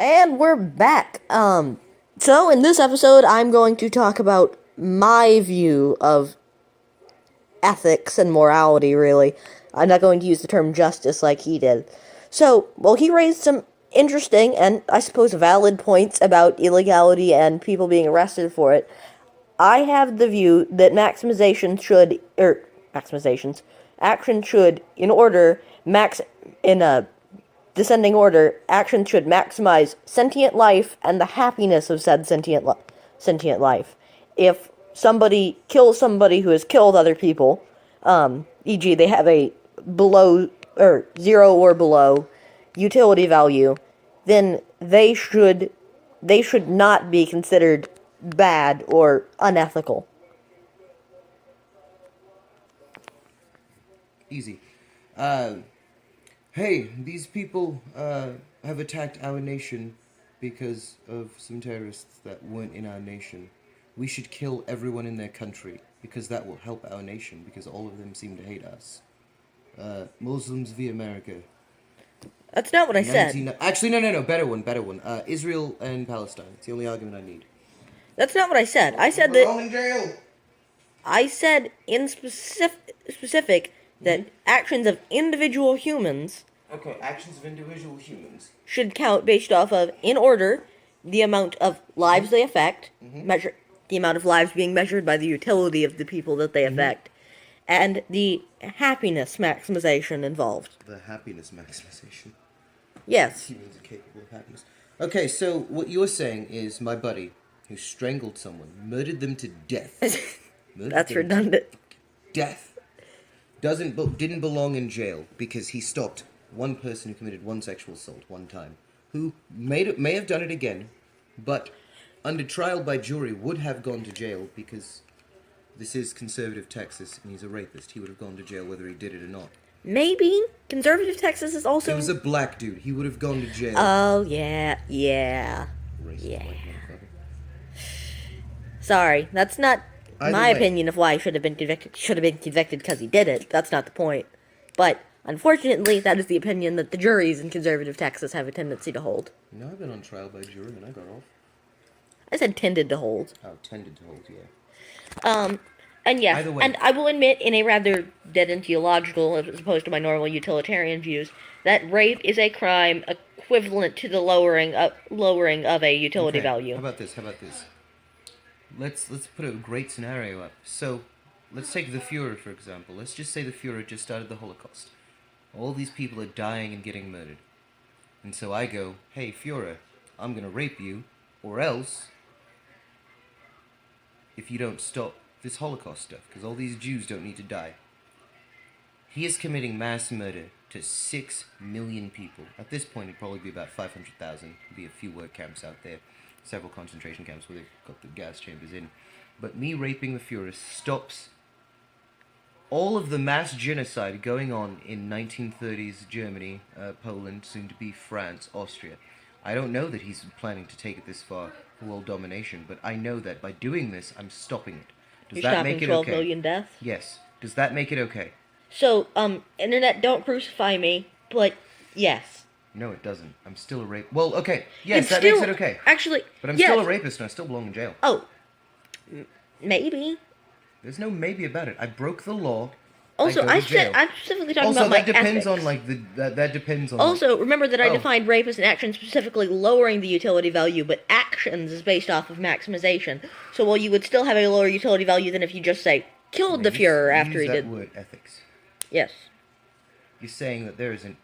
And we're back. So in this episode, I'm going to talk about my view of ethics and morality, really. I'm not going to use the term justice like he did. So, well, he raised some interesting and, I suppose, valid points about illegality and people being arrested for it. I have the view that action should, in a descending order, action should maximize sentient life and the happiness of said sentient life. If somebody kills somebody who has killed other people, e.g. they have a below, or 0 or below, utility value, then they should not be considered bad or unethical. Easy. Hey, these people have attacked our nation because of some terrorists that weren't in our nation. We should kill everyone in their country because that will help our nation because all of them seem to hate us. Muslims v. America. That's not what I said. Actually, no, better one. Israel and Palestine. It's the only argument I need. That's not what I said. I said We're that... all in jail! I said in specific that actions of individual humans... Okay, actions of individual humans. ...should count based off of, in order, the amount of lives they affect, the amount of lives being measured by the utility of the people that they affect, and the happiness maximization involved. The happiness maximization? Yes. Humans are capable of happiness. Okay, so what you're saying is my buddy, who strangled someone, murdered them to death. That's redundant. Death. Didn't belong in jail because he stopped one person who committed one sexual assault one time, who may have done it again, but under trial by jury would have gone to jail because this is conservative Texas and he's a rapist. He would have gone to jail whether he did it or not. Maybe. Conservative Texas is also... It was a black dude. He would have gone to jail. Oh, yeah. Racist Yeah. white motherfucker. Sorry, that's not my way. opinion of why he should have been convicted because he did it. That's not the point. But, unfortunately, that is the opinion that the juries in conservative Texas have a tendency to hold. You know, I've been on trial by jury and I got off. I said tended to hold. Oh, tended to hold, yeah. And yes, Either way. and I will admit, in a rather dead-end theological, as opposed to my normal utilitarian views, that rape is a crime equivalent to the lowering of a utility value. How about this? Let's put a great scenario up. So, let's take the Führer, for example. Let's just say the Führer just started the Holocaust. All these people are dying and getting murdered. And so I go, hey, Führer, I'm gonna rape you, or else, if you don't stop this Holocaust stuff, because all these Jews don't need to die. He is committing mass murder to 6 million people. At this point, it'd probably be about 500,000. There'd be a few work camps out there, several concentration camps where they've got the gas chambers in. But me raping the Führer stops all of the mass genocide going on in 1930s Germany, Poland, soon to be France, Austria. I don't know that he's planning to take it this far for world domination, but I know that by doing this, I'm stopping it. Does that make it 12 okay? million deaths? Yes. Does that make it okay? So, internet, don't crucify me, but yes. No, it doesn't. I'm still a rape. Well, okay. Yes, It's that still, makes it okay. Actually, But I'm yes. still a rapist and I still belong in jail. Oh, maybe. There's no maybe about it. I broke the law. Also, I'm specifically talking also, about my that depends ethics. on that depends on. Also, remember that I Oh. defined rape as an action specifically lowering the utility value, but actions is based off of maximization. So while you would still have a lower utility value than if you just say killed the Führer after he use did. that word ethics. Yes. You're saying that there is an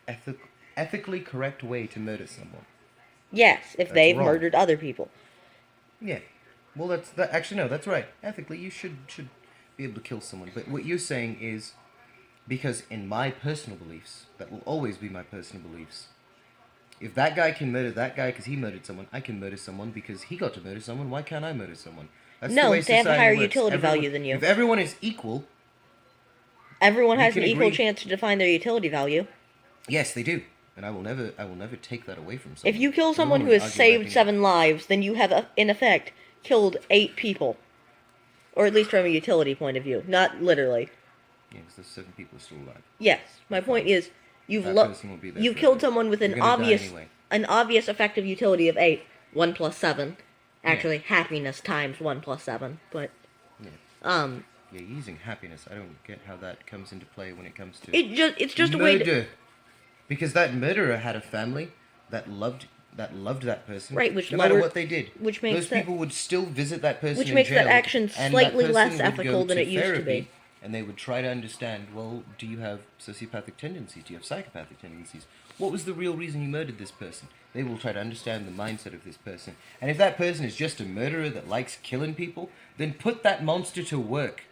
ethically correct way to murder someone. Yes, if they've wrong. murdered other people. Yeah. Well, actually no, that's right. Ethically, you should be able to kill someone. But what you're saying is, because in my personal beliefs, that will always be my personal beliefs. If that guy can murder that guy because he murdered someone, I can murder someone because he got to murder someone. Why can't I murder someone? That's No, the way they have a society higher works. utility value than you. If everyone is equal, Everyone has an can equal agree. chance to define their utility value. yes, they do, and I will never take that away from someone. If you kill No someone one who would has argue saved that 7 lives, then you have, in effect, killed 8 people. Or at least from a utility point of view, not literally. Yeah, because those 7 people are still alive. Yes, my point is, you've That person will be there you've forever. killed someone with You're an gonna die obvious anyway. an obvious effective utility of 8, 1 plus 7. Actually, happiness times 1 plus 7, but, Yeah, using happiness, I don't get how that comes into play when it comes to it's just a way to... murder. Because that murderer had a family that loved that person, Right, which no matter lowered- what they did. which makes Those that- people would still visit that person Which in makes jail, that action and slightly that less person would ethical go than to it used to therapy, be. and they would try to understand, well, do you have sociopathic tendencies? Do you have psychopathic tendencies? What was the real reason you murdered this person? They will try to understand the mindset of this person. And if that person is just a murderer that likes killing people, then put that monster to work.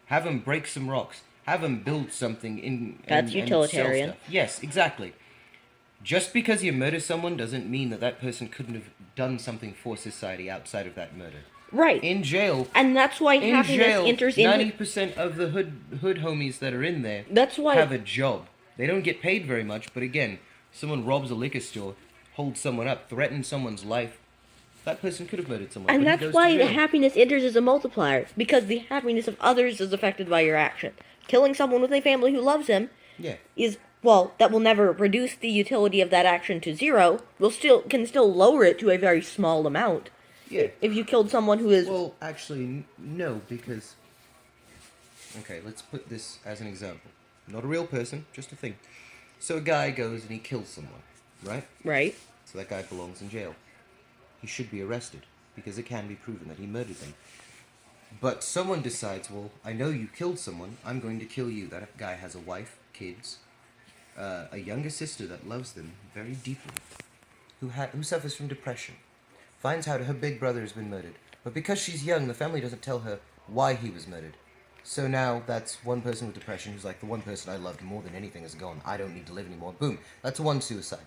Have him break some rocks. Have him build something That's and sell utilitarian. stuff. Yes, exactly. Just because you murder someone doesn't mean that that person couldn't have done something for society outside of that murder. Right. In jail, And that's why in happiness jail, enters into... 90% of the hood homies that are in there That's why... have a job. They don't get paid very much, but again, someone robs a liquor store, holds someone up, threatens someone's life. That person could have murdered someone. And but he that's goes why to the jail. happiness enters as a multiplier, because the happiness of others is affected by your action. Killing someone with a family who loves him Yeah. is, well, that will never reduce the utility of that action to 0. Can still lower it to a very small amount. Yeah. If you killed someone who is... Well, actually, no, because... Okay, let's put this as an example. Not a real person, just a thing. So a guy goes and he kills someone, right? Right. So that guy belongs in jail. He should be arrested, because it can be proven that he murdered them. But someone decides, well, I know you killed someone, I'm going to kill you. That guy has a wife, kids, a younger sister that loves them very deeply, who suffers from depression, finds out her big brother has been murdered. But because she's young, the family doesn't tell her why he was murdered. So now that's one person with depression who's like, the one person I loved more than anything is gone. I don't need to live anymore. Boom. That's one suicide.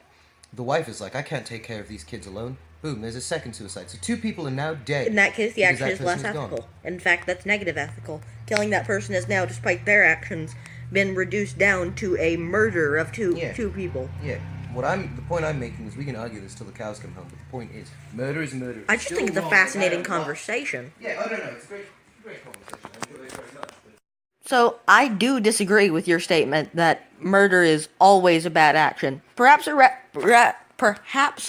The wife is like, I can't take care of these kids alone. Boom, there's a second suicide. So 2 people are now dead. In that case, the because action that is less person's ethical. gone. In fact, that's negative ethical. Killing that person has now, despite their actions, been reduced down to a murder of two people. Yeah. The point I'm making is we can argue this till the cows come home, but the point is, murder is murder. I just think it's a fascinating conversation. Yeah, no, it's a great conversation. I enjoy it very much. So, I do disagree with your statement that murder is always a bad action. Perhaps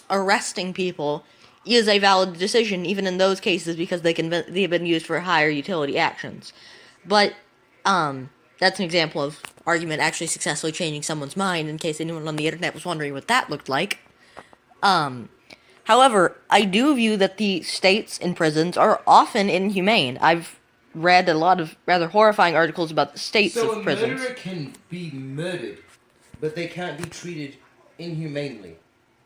arresting people is a valid decision, even in those cases, because they've been used for higher utility actions. But, that's an example of argument actually successfully changing someone's mind, in case anyone on the internet was wondering what that looked like. However, I do view that the states in prisons are often inhumane. I've read a lot of rather horrifying articles about the states of prisons. So a murderer can be murdered, but they can't be treated inhumanely.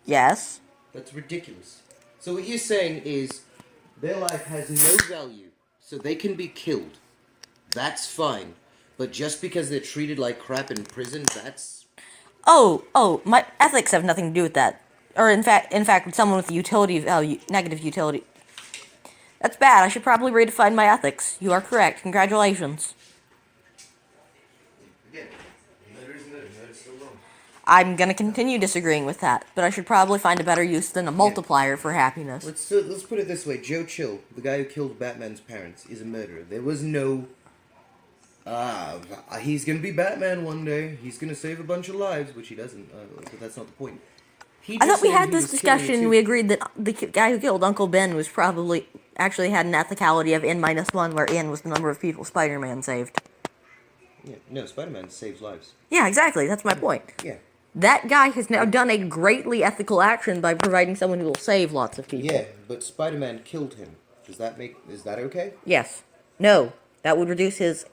Yes. That's ridiculous. So what you're saying is, their life has no value, so they can be killed. That's fine. But just because they're treated like crap in prison, that's... My ethics have nothing to do with that. Or in fact, with someone with utility value, negative utility. That's bad. I should probably redefine my ethics. You are correct. Congratulations. Again, murder is murder. Murder is still wrong. I'm gonna continue disagreeing with that, but I should probably find a better use than a multiplier for happiness. Let's put it this way. Joe Chill, the guy who killed Batman's parents, is a murderer. There was no... he's gonna be Batman one day. He's gonna save a bunch of lives, which he doesn't. But that's not the point. I thought we had this discussion and we agreed that the guy who killed Uncle Ben was probably actually had an ethicality of N-1, where N was the number of people Spider-Man saved. Yeah, no, Spider-Man saves lives. Yeah, exactly. That's my point. Yeah. That guy has now done a greatly ethical action by providing someone who will save lots of people. Yeah, but Spider-Man killed him. Is that okay? Yes. No. That would reduce his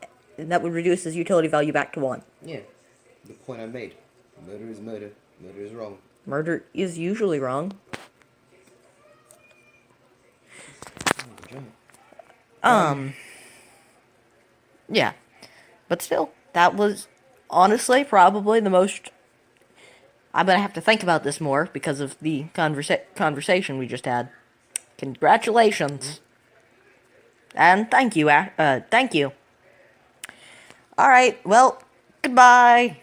utility value back to 1. Yeah. The point I made. Murder is murder. Murder is wrong. Murder is usually wrong. Yeah. But still, that was honestly probably the most... I'm gonna have to think about this more because of the conversation we just had. Congratulations. And thank you, thank you. Alright, well, goodbye.